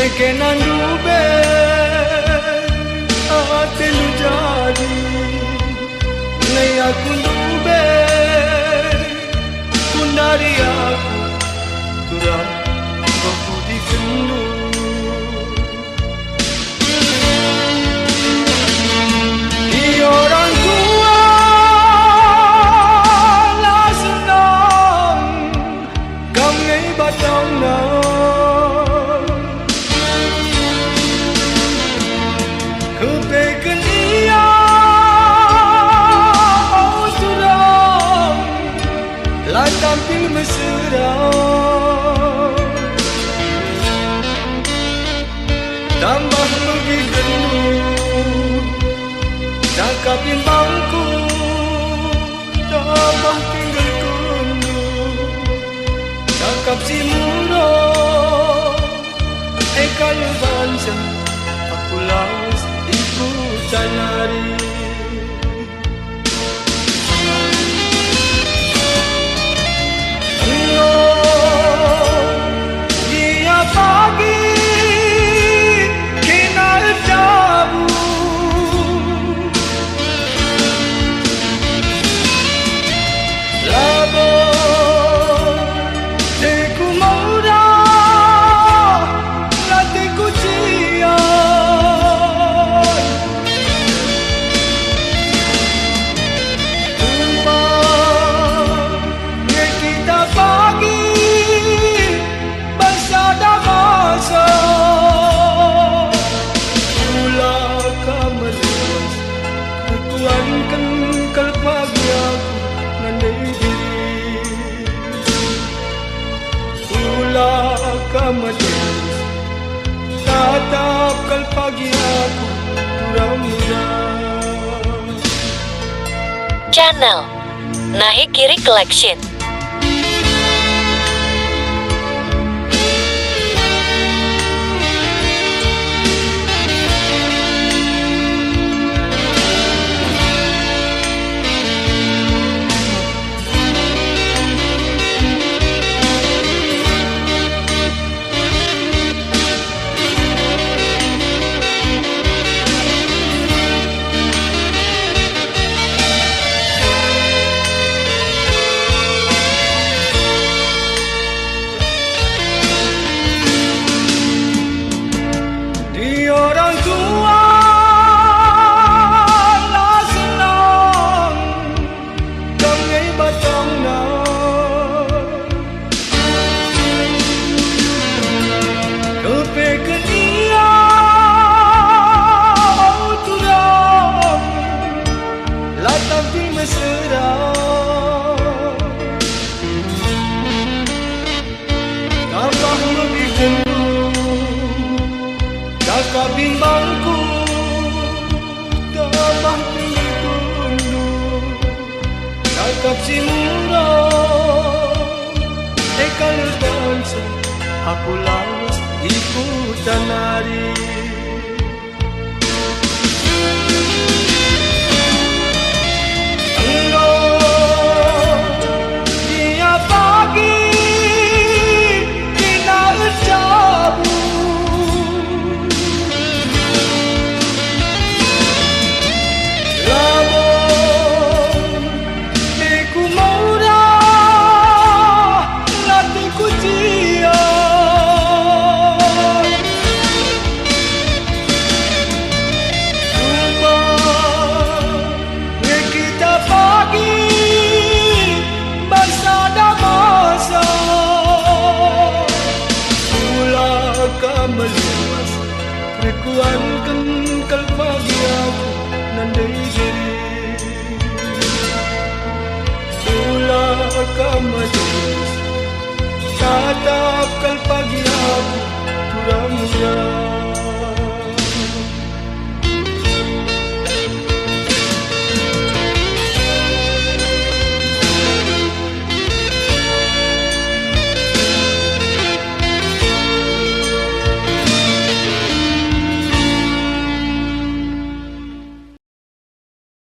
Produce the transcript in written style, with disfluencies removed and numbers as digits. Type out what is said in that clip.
Nekenan dube ate lu jadi Nei aku dube Kundari aku Turang aku dikendu Di orang tua lah senang Kam ngai batang na Kepeken ia oh turang Lai tampil mesra Tambah lebih genut Cakapin bangku Tambah tinggal kundu Cakap si murah Kalau bangsa Aku lawas ikutan lari Dia pagi Kenal jabu Labo Teku muda Latiku cian Tumpah Nge kita pagi Bersada masa Pula kameluas Kekuan kengkal pagi aku Ngandai diri Pula kameluas Tatap kal pagi aku Muda-muda Channel Nahi Kiri Collection. Di orang tua lah senang Kam ngai batang na Kepeken ia oh turang Lai tampil mesra Tambah lebih Cakapin bangku Tambah tinggi kundu Cakap si murah Kalau dansa Aku lawas ikutan lari Dia pagi Kenal jabu Meluas Rekuan kengkal pagi aku Nandai diri Pula kameluas Tatap kal pagi aku Muda-muda